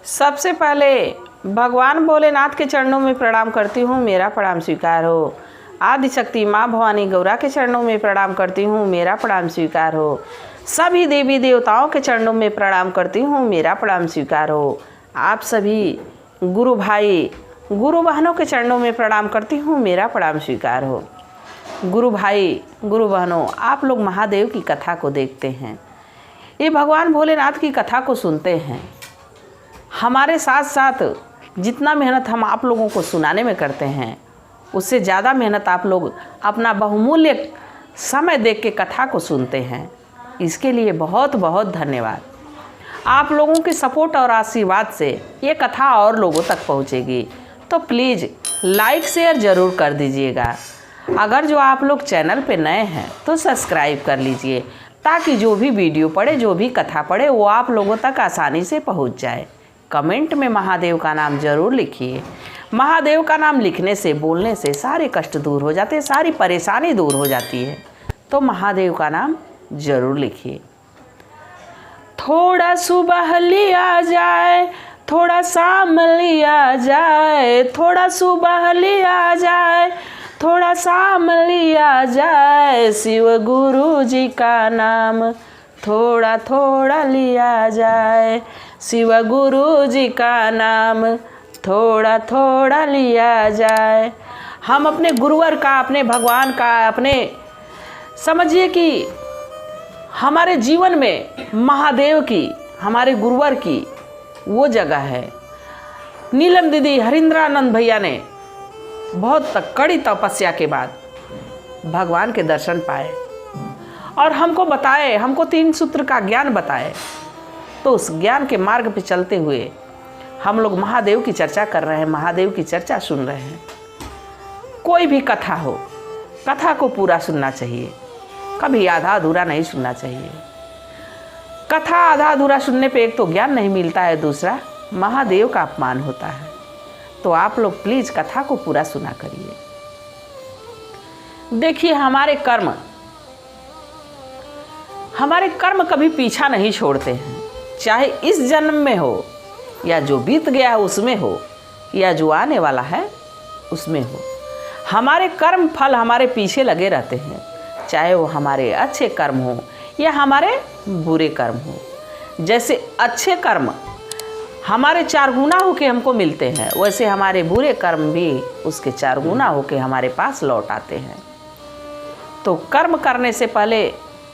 सबसे पहले भगवान भोलेनाथ के चरणों में प्रणाम करती हूँ, मेरा प्रणाम स्वीकार हो। आदिशक्ति माँ भवानी गौरा के चरणों में प्रणाम करती हूँ, मेरा प्रणाम स्वीकार हो। सभी देवी देवताओं के चरणों में प्रणाम करती हूँ, मेरा प्रणाम स्वीकार हो। आप सभी गुरु भाई गुरु बहनों के चरणों में प्रणाम करती हूँ, मेरा प्रणाम स्वीकार हो। गुरु भाई गुरु बहनों, आप लोग महादेव की कथा को देखते हैं, ये भगवान भोलेनाथ की कथा को सुनते हैं। हमारे साथ साथ जितना मेहनत हम आप लोगों को सुनाने में करते हैं, उससे ज़्यादा मेहनत आप लोग अपना बहुमूल्य समय देख के कथा को सुनते हैं। इसके लिए बहुत बहुत धन्यवाद। आप लोगों के सपोर्ट और आशीर्वाद से ये कथा और लोगों तक पहुंचेगी, तो प्लीज़ लाइक शेयर ज़रूर कर दीजिएगा। अगर जो आप लोग चैनल पे नए हैं तो सब्सक्राइब कर लीजिए, ताकि जो भी वीडियो पड़े, जो भी कथा पड़े, वो आप लोगों तक आसानी से पहुंच जाए। कमेंट में महादेव का नाम ज़रूर लिखिए। महादेव का नाम लिखने से, बोलने से सारे कष्ट दूर हो जाते हैं, सारी परेशानी दूर हो जाती है। तो महादेव का नाम ज़रूर लिखिए। थोड़ा सुबह लिया जाए, थोड़ा शाम लिया जाए, थोड़ा सुबह लिया जाए, थोड़ा शाम लिया जाए, शिव गुरु जी का नाम थोड़ा थोड़ा लिया जाए, शिव गुरु जी का नाम थोड़ा थोड़ा लिया जाए। हम अपने गुरुवर का, अपने भगवान का, अपने समझिए कि हमारे जीवन में महादेव की, हमारे गुरुवर की वो जगह है। नीलम दीदी, हरिंद्रानंद भैया ने बहुत कड़ी तपस्या के बाद भगवान के दर्शन पाए और हमको बताए, हमको 3 सूत्र का ज्ञान बताए। तो उस ज्ञान के मार्ग पे चलते हुए हम लोग महादेव की चर्चा कर रहे हैं, महादेव की चर्चा सुन रहे हैं। कोई भी कथा हो, कथा को पूरा सुनना चाहिए, कभी आधा अधूरा नहीं सुनना चाहिए। कथा आधा अधूरा सुनने पे एक तो ज्ञान नहीं मिलता है, दूसरा महादेव का अपमान होता है। तो आप लोग प्लीज़ कथा को पूरा सुना करिए। देखिए, हमारे कर्म कभी पीछा नहीं छोड़ते हैं, चाहे इस जन्म में हो, या जो बीत गया है उसमें हो, या जो आने वाला है उसमें हो। हमारे कर्म फल हमारे पीछे लगे रहते हैं, चाहे वो हमारे अच्छे कर्म हो या हमारे बुरे कर्म हो। जैसे अच्छे कर्म हमारे 4 गुना होके हमको मिलते हैं, वैसे हमारे बुरे कर्म भी उसके 4 गुना होके हमारे पास लौट आते हैं। तो कर्म करने से पहले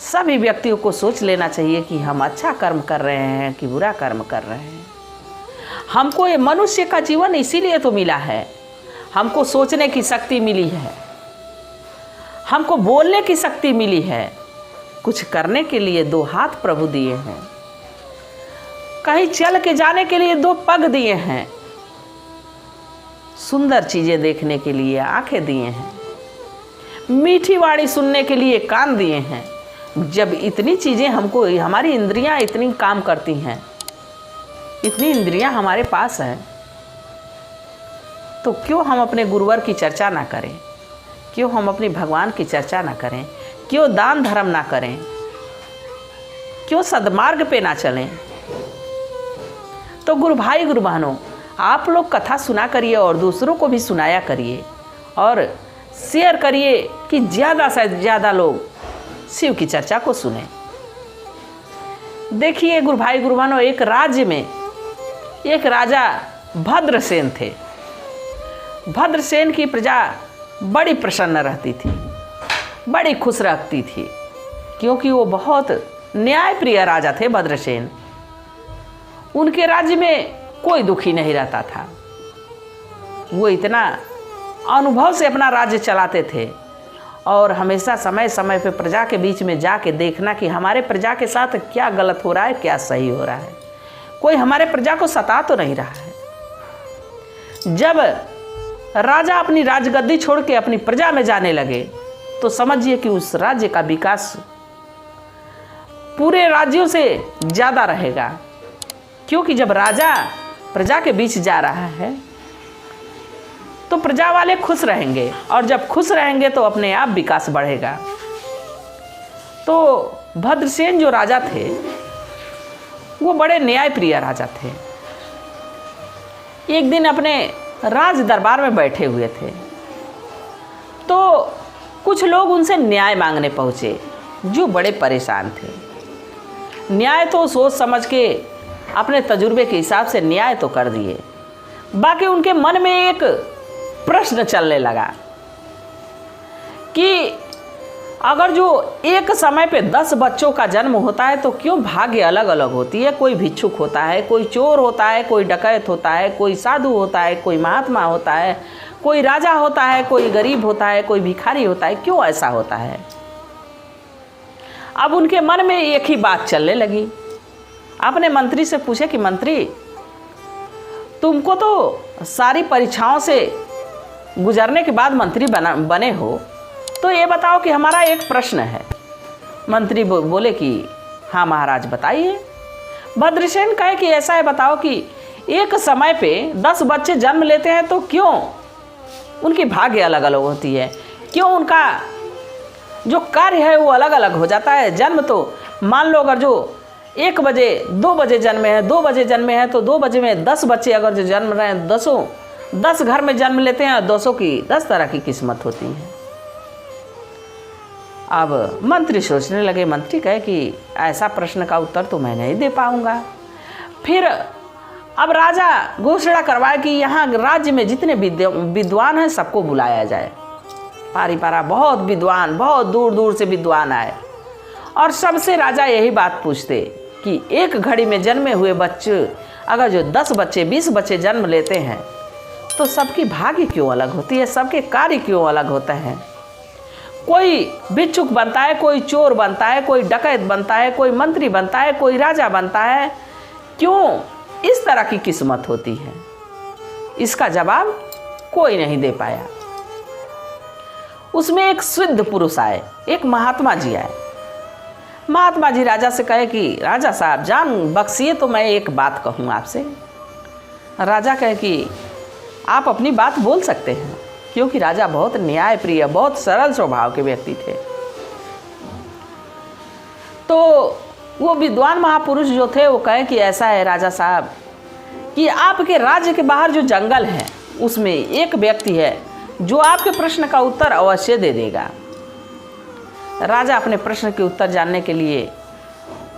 सभी व्यक्तियों को सोच लेना चाहिए कि हम अच्छा कर्म कर रहे हैं कि बुरा कर्म कर रहे हैं। हमको ये मनुष्य का जीवन इसीलिए तो मिला है, हमको सोचने की शक्ति मिली है, हमको बोलने की शक्ति मिली है, कुछ करने के लिए 2 हाथ प्रभु दिए हैं, कहीं चल के जाने के लिए 2 पग दिए हैं, सुंदर चीज़ें देखने के लिए आंखें दिए हैं, मीठी वाणी सुनने के लिए कान दिए हैं। जब इतनी चीज़ें हमको, हमारी इंद्रियां इतनी काम करती हैं, इतनी इंद्रियां हमारे पास हैं, तो क्यों हम अपने गुरुवर की चर्चा ना करें? क्यों हम अपने भगवान की चर्चा ना करें? क्यों दान धर्म ना करें? क्यों सद्मार्ग पे ना चलें? तो गुरु भाई गुरु बहनों, आप लोग कथा सुना करिए और दूसरों को भी सुनाया करिए और शेयर करिए कि ज़्यादा से ज़्यादा लोग शिव की चर्चा को सुने। देखिए गुरु भाई गुरु बहनों, एक राज्य में एक राजा भद्रसेन थे। भद्रसेन की प्रजा बड़ी प्रसन्न रहती थी, बड़ी खुश रहती थी, क्योंकि वो बहुत न्यायप्रिय राजा थे भद्रसेन। उनके राज्य में कोई दुखी नहीं रहता था। वो इतना अनुभव से अपना राज्य चलाते थे और हमेशा समय समय पे प्रजा के बीच में जाके देखना कि हमारे प्रजा के साथ क्या गलत हो रहा है, क्या सही हो रहा है, कोई हमारे प्रजा को सता तो नहीं रहा है। जब राजा अपनी राजगद्दी छोड़ के अपनी प्रजा में जाने लगे, तो समझिए कि उस राज्य का विकास पूरे राज्यों से ज़्यादा रहेगा, क्योंकि जब राजा प्रजा के बीच जा रहा है तो प्रजा वाले खुश रहेंगे, और जब खुश रहेंगे तो अपने आप विकास बढ़ेगा। तो भद्रसेन जो राजा थे वो बड़े न्यायप्रिय राजा थे। एक दिन अपने राज दरबार में बैठे हुए थे, तो कुछ लोग उनसे न्याय मांगने पहुँचे जो बड़े परेशान थे। न्याय तो सोच समझ के अपने तजुर्बे के हिसाब से न्याय तो कर दिए, बाकी उनके मन में एक प्रश्न चलने लगा कि अगर जो एक समय पे 10 बच्चों का जन्म होता है तो क्यों भाग्य अलग अलग होती है। कोई भिक्षुक होता है, कोई चोर होता है, कोई डकैत होता है, कोई साधु होता है, कोई महात्मा होता है, कोई राजा होता है, कोई गरीब होता है, कोई भिखारी होता है, क्यों ऐसा होता है। अब उनके मन में एक ही बात चलने लगी। अपने मंत्री से पूछे कि मंत्री, तुमको तो सारी परीक्षाओं से गुजरने के बाद मंत्री बने हो, तो ये बताओ कि हमारा एक प्रश्न है। मंत्री बोले कि हाँ महाराज बताइए। भद्रसेन कहे कि ऐसा है, बताओ कि एक समय पे 10 बच्चे जन्म लेते हैं तो क्यों उनकी भाग्य अलग अलग होती है, क्यों उनका जो कार्य है वो अलग अलग हो जाता है। जन्म तो मान लो अगर जो 1 बजे 2 बजे जन्मे हैं, 2 बजे जन्मे हैं तो 2 बजे में 10 बच्चे अगर जो जन्म रहे हैं, 10 घर में जन्म लेते हैं, 200 की 10 तरह की किस्मत होती है। अब मंत्री सोचने लगे। मंत्री कहे कि ऐसा प्रश्न का उत्तर तो मैं नहीं दे पाऊंगा। फिर अब राजा घोषणा करवाए कि यहाँ राज्य में जितने विद्वान हैं सबको बुलाया जाए। पारी पारा बहुत विद्वान, बहुत दूर दूर से विद्वान आए और सबसे राजा यही बात पूछते कि एक घड़ी में जन्मे हुए बच्चे अगर जो 10 बच्चे 20 बच्चे जन्म लेते हैं तो सबकी भाग्य क्यों अलग होती है, सबके कार्य क्यों अलग होते हैं। कोई भिक्षुक बनता है, कोई चोर बनता है, कोई डकैत बनता है, कोई मंत्री बनता है, कोई राजा बनता है, क्यों इस तरह की किस्मत होती है। इसका जवाब कोई नहीं दे पाया। उसमें एक सिद्ध पुरुष आए, एक महात्मा जी आए। महात्मा जी राजा से कहे कि राजा साहब जान बख्शिए तो मैं एक बात कहूँ आपसे। राजा कहे कि आप अपनी बात बोल सकते हैं, क्योंकि राजा बहुत न्याय प्रिय, बहुत सरल स्वभाव के व्यक्ति थे। तो वो विद्वान महापुरुष जो थे वो कहे कि ऐसा है राजा साहब कि आपके राज्य के बाहर जो जंगल है उसमें एक व्यक्ति है जो आपके प्रश्न का उत्तर अवश्य दे देगा। राजा अपने प्रश्न के उत्तर जानने के लिए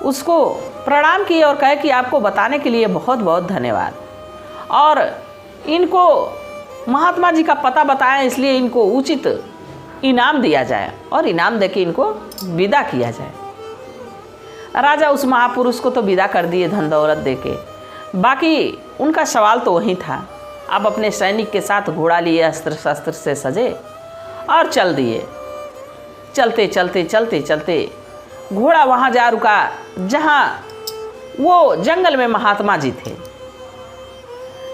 उसको प्रणाम किए और कहे कि आपको बताने के लिए बहुत बहुत धन्यवाद, और इनको महात्मा जी का पता बताएं इसलिए इनको उचित इनाम दिया जाए और इनाम देके इनको विदा किया जाए। राजा उस महापुरुष को तो विदा कर दिए धन दौलत देके। बाकी उनका सवाल तो वही था। अब अपने सैनिक के साथ घोड़ा लिए अस्त्र शस्त्र से सजे और चल दिए। चलते चलते चलते चलते घोड़ा वहाँ जा रुका जहाँ वो जंगल में महात्मा जी थे।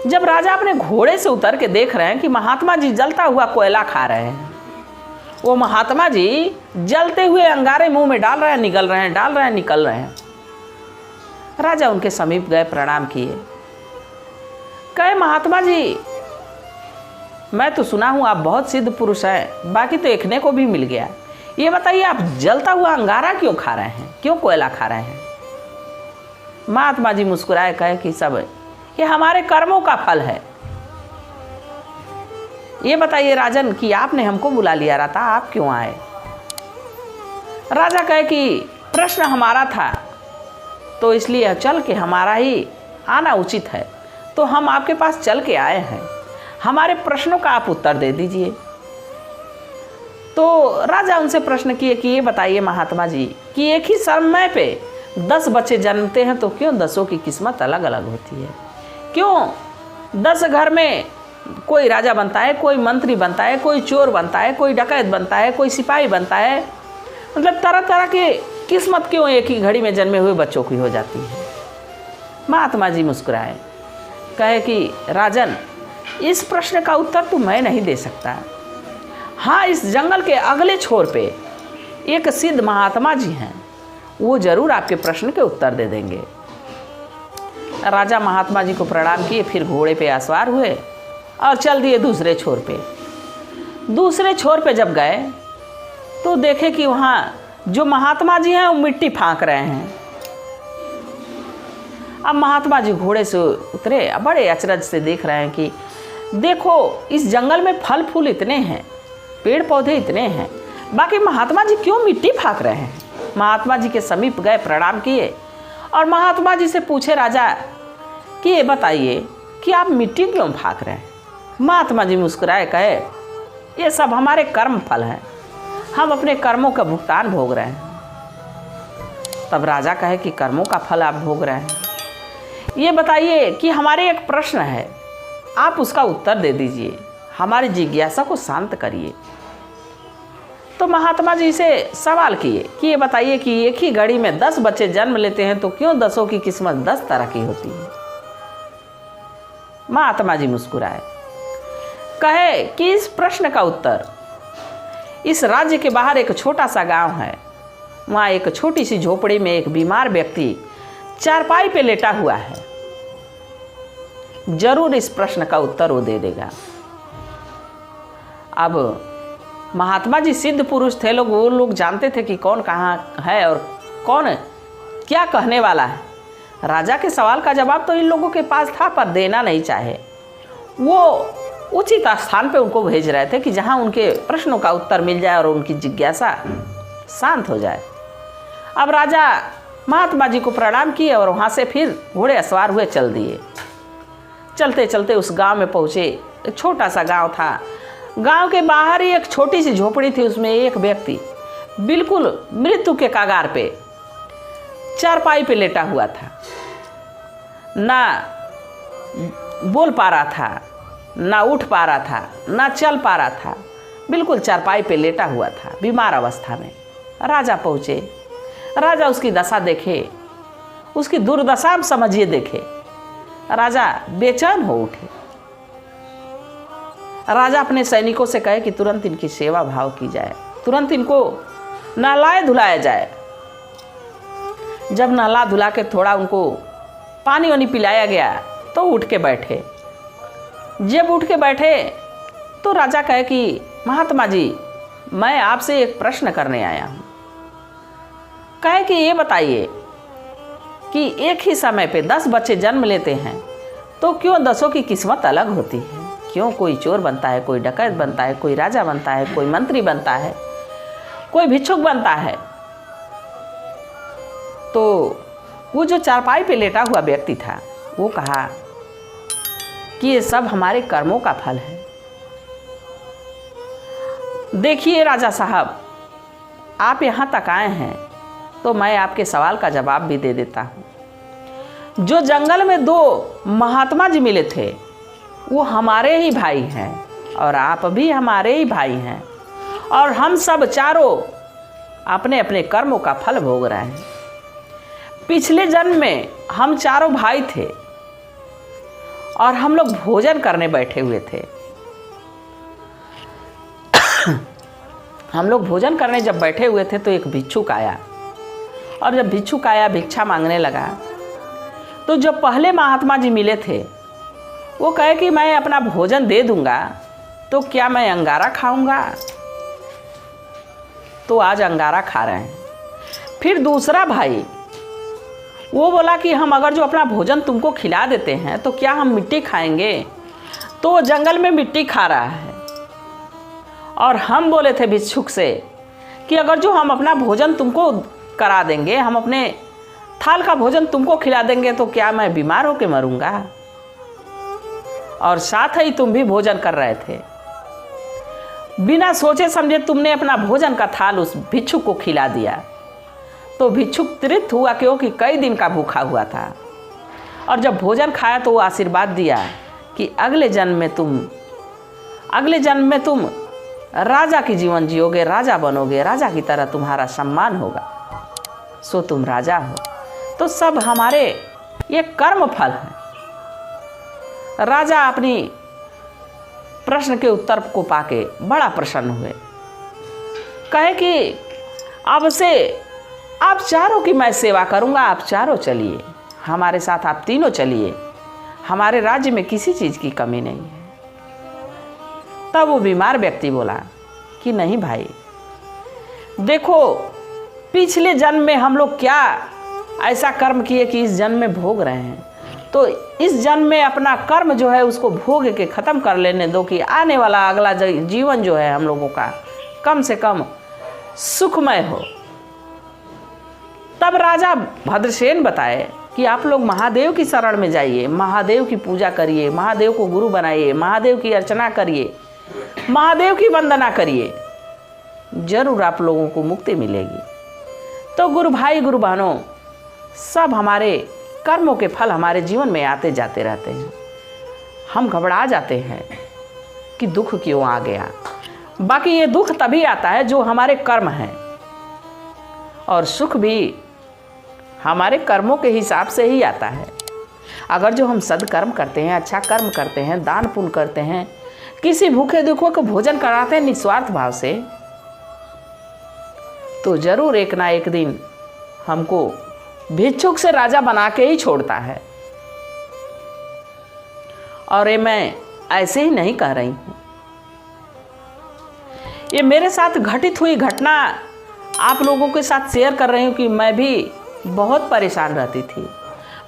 जब राजा अपने घोड़े से उतर के देख रहे हैं कि महात्मा जी जलता हुआ कोयला खा रहे हैं, वो महात्मा जी जलते हुए अंगारे मुंह में डाल रहे हैं, निकल रहे हैं, डाल रहे हैं, निकल रहे हैं। राजा उनके समीप गए, प्रणाम किए, कहे महात्मा जी मैं तो सुना हूँ आप बहुत सिद्ध पुरुष हैं, बाकी तो देखने को भी मिल गया। ये बताइए आप जलता हुआ अंगारा क्यों खा रहे हैं, क्यों कोयला खा रहे हैं। महात्मा जी मुस्कुराए, कहे कि सब ये हमारे कर्मों का फल है। ये बताइए राजन कि आपने हमको बुला लिया रहा था, आप क्यों आए। राजा कहे कि प्रश्न हमारा था तो इसलिए चल के हमारा ही आना उचित है, तो हम आपके पास चल के आए हैं, हमारे प्रश्नों का आप उत्तर दे दीजिए। तो राजा उनसे प्रश्न किए कि ये बताइए महात्मा जी कि एक ही समय पे 10 बच्चे जन्मते हैं तो क्यों 10 की किस्मत अलग अलग होती है, क्यों 10 घर में कोई राजा बनता है, कोई मंत्री बनता है, कोई चोर बनता है, कोई डकैत बनता है, कोई सिपाही बनता है, मतलब तरह तरह की किस्मत क्यों एक ही घड़ी में जन्मे हुए बच्चों की हो जाती है। महात्मा जी मुस्कुराए, कहे कि राजन इस प्रश्न का उत्तर तो मैं नहीं दे सकता। हाँ, इस जंगल के अगले छोर पे एक सिद्ध महात्मा जी हैं, वो जरूर आपके प्रश्न के उत्तर दे देंगे। राजा महात्मा जी को प्रणाम किए, फिर घोड़े पे आसवार हुए और चल दिए दूसरे छोर पे। दूसरे छोर पे जब गए तो देखे कि वहाँ जो महात्मा जी हैं वो मिट्टी फाँक रहे हैं। अब महात्मा जी घोड़े से उतरे, बड़े अचरज से देख रहे हैं कि देखो इस जंगल में फल फूल इतने हैं, पेड़ पौधे इतने हैं, बाकी महात्मा जी क्यों मिट्टी फाँक रहे हैं। महात्मा जी के समीप गए, प्रणाम किए और महात्मा जी से पूछे राजा कि ये बताइए कि आप मिट्टी क्यों फाँक रहे हैं। महात्मा जी मुस्कुराए, कहे ये सब हमारे कर्म फल हैं, हम अपने कर्मों का भुगतान भोग रहे हैं। तब राजा कहे कि कर्मों का फल आप भोग रहे हैं, ये बताइए कि हमारे एक प्रश्न है, आप उसका उत्तर दे दीजिए, हमारी जिज्ञासा को शांत करिए। तो महात्मा जी से सवाल किए कि ये बताइए कि एक ही घड़ी में 10 बच्चे जन्म लेते हैं तो क्यों 10 की किस्मत 10 तरह की होती है। महात्मा जी मुस्कुराए, कहे कि इस प्रश्न का उत्तर, इस राज्य के बाहर एक छोटा सा गांव है, वहाँ एक छोटी सी झोपड़ी में एक बीमार व्यक्ति चारपाई पे लेटा हुआ है, जरूर इस प्रश्न का उत्तर वो दे देगा। अब महात्मा जी सिद्ध पुरुष थे, वो लोग जानते थे कि कौन कहाँ है और कौन क्या कहने वाला है। राजा के सवाल का जवाब तो इन लोगों के पास था, पर देना नहीं चाहे। वो उचित स्थान पे उनको भेज रहे थे कि जहाँ उनके प्रश्नों का उत्तर मिल जाए और उनकी जिज्ञासा शांत हो जाए। अब राजा महात्मा जी को प्रणाम किए और वहाँ से फिर घोड़े अस्वार हुए चल दिए। चलते चलते उस गांव में पहुँचे। एक छोटा सा गांव था, गांव के बाहर ही एक छोटी सी झोपड़ी थी, उसमें एक व्यक्ति बिल्कुल मृत्यु के कगार पे चारपाई पे लेटा हुआ था, ना बोल पा रहा था, ना उठ पा रहा था, ना चल पा रहा था, बिल्कुल चारपाई पे लेटा हुआ था बीमार अवस्था में। राजा पहुँचे, राजा उसकी दशा देखे, उसकी दुर्दशा समझिए देखे, राजा बेचैन हो उठे। राजा अपने सैनिकों से कहे कि तुरंत इनकी सेवा भाव की जाए, तुरंत इनको नहलाए धुलाया जाए। जब नहला धुला के थोड़ा उनको पानी वानी पिलाया गया तो उठ के बैठे। जब उठ के बैठे तो राजा कहे कि महात्मा जी, मैं आपसे एक प्रश्न करने आया हूँ। कहे कि ये बताइए कि एक ही समय पे 10 बच्चे जन्म लेते हैं तो क्यों 10 की किस्मत अलग होती है। क्यों कोई चोर बनता है, कोई डकैत बनता है, कोई राजा बनता है, कोई मंत्री बनता है, कोई भिक्षुक बनता है। तो वो जो चारपाई पे लेटा हुआ व्यक्ति था वो कहा कि ये सब हमारे कर्मों का फल है। देखिए राजा साहब, आप यहाँ तक आए हैं तो मैं आपके सवाल का जवाब भी दे देता हूँ। जो जंगल में 2 महात्मा जी मिले थे वो हमारे ही भाई हैं और आप भी हमारे ही भाई हैं, और हम सब चारों अपने अपने कर्मों का फल भोग रहे हैं। पिछले जन्म में हम चारों भाई थे और हम लोग भोजन करने बैठे हुए थे। हम लोग भोजन करने जब बैठे हुए थे तो एक भिक्षुक आया, और जब भिक्षुक आया भिक्षा मांगने लगा तो जो पहले महात्मा जी मिले थे वो कहे कि मैं अपना भोजन दे दूंगा तो क्या मैं अंगारा खाऊंगा। तो आज अंगारा खा रहे हैं। फिर दूसरा भाई वो बोला कि हम अगर जो अपना भोजन तुमको खिला देते हैं तो क्या हम मिट्टी खाएंगे। तो वो जंगल में मिट्टी खा रहा है। और हम बोले थे भिक्षुक से कि अगर जो हम अपना भोजन तुमको करा देंगे, हम अपने थाल का भोजन तुमको खिला देंगे तो क्या मैं बीमार होकर मरूंगा। और साथ ही तुम भी भोजन कर रहे थे, बिना सोचे समझे तुमने अपना भोजन का थाल उस भिक्षुक को खिला दिया। तो भिक्षुक तृप्त हुआ क्योंकि कई दिन का भूखा हुआ था, और जब भोजन खाया तो वो आशीर्वाद दिया कि अगले जन्म में तुम राजा की जीवन जियोगे, राजा बनोगे, राजा की तरह तुम्हारा सम्मान होगा, सो तुम राजा हो। तो सब हमारे ये कर्म फल हैं। राजा अपनी प्रश्न के उत्तर को पाके बड़ा प्रसन्न हुए। कहे कि अब से आप चारों की मैं सेवा करूंगा, आप चारों चलिए हमारे साथ, आप तीनों चलिए, हमारे राज्य में किसी चीज़ की कमी नहीं है। तब वो बीमार व्यक्ति बोला कि नहीं भाई, देखो पिछले जन्म में हम लोग क्या ऐसा कर्म किए कि इस जन्म में भोग रहे हैं, तो इस जन्म में अपना कर्म जो है उसको भोग के ख़त्म कर लेने दो कि आने वाला अगला जीवन जो है हम लोगों का कम से कम सुखमय हो। तब राजा भद्रसेन बताए कि आप लोग महादेव की शरण में जाइए, महादेव की पूजा करिए, महादेव को गुरु बनाइए, महादेव की अर्चना करिए, महादेव की वंदना करिए, जरूर आप लोगों को मुक्ति मिलेगी। तो गुरु भाई गुरु बहनों, सब हमारे कर्मों के फल हमारे जीवन में आते जाते रहते हैं। हम घबरा जाते हैं कि दुख क्यों आ गया, बाकी ये दुख तभी आता है जो हमारे कर्म हैं, और सुख भी हमारे कर्मों के हिसाब से ही आता है। अगर जो हम सदकर्म करते हैं, अच्छा कर्म करते हैं, दान पुण्य करते हैं, किसी भूखे दुखों को भोजन कराते हैं निस्वार्थ भाव से, तो जरूर एक ना एक दिन हमको भिक्षुक से राजा बना के ही छोड़ता है। और ये मैं ऐसे ही नहीं कह रही हूँ, ये मेरे साथ घटित हुई घटना आप लोगों के साथ शेयर कर रही हूँ कि मैं भी बहुत परेशान रहती थी,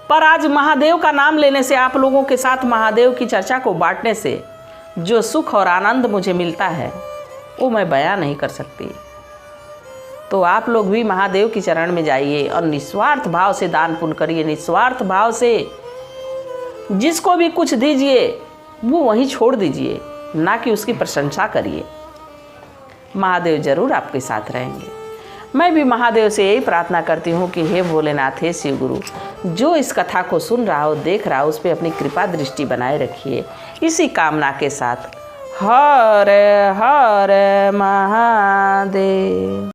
पर आज महादेव का नाम लेने से, आप लोगों के साथ महादेव की चर्चा को बांटने से जो सुख और आनंद मुझे मिलता है वो मैं बयां नहीं कर सकती। तो आप लोग भी महादेव की चरण में जाइए और निस्वार्थ भाव से दान पुण्य करिए, निस्वार्थ भाव से जिसको भी कुछ दीजिए वो वहीं छोड़ दीजिए, ना कि उसकी प्रशंसा करिए। महादेव जरूर आपके साथ रहेंगे। मैं भी महादेव से यही प्रार्थना करती हूँ कि हे भोलेनाथ, हे शिव गुरु, जो इस कथा को सुन रहा हो, देख रहा हो, उस पर अपनी कृपा दृष्टि बनाए रखिए। इसी कामना के साथ हर हर महादेव।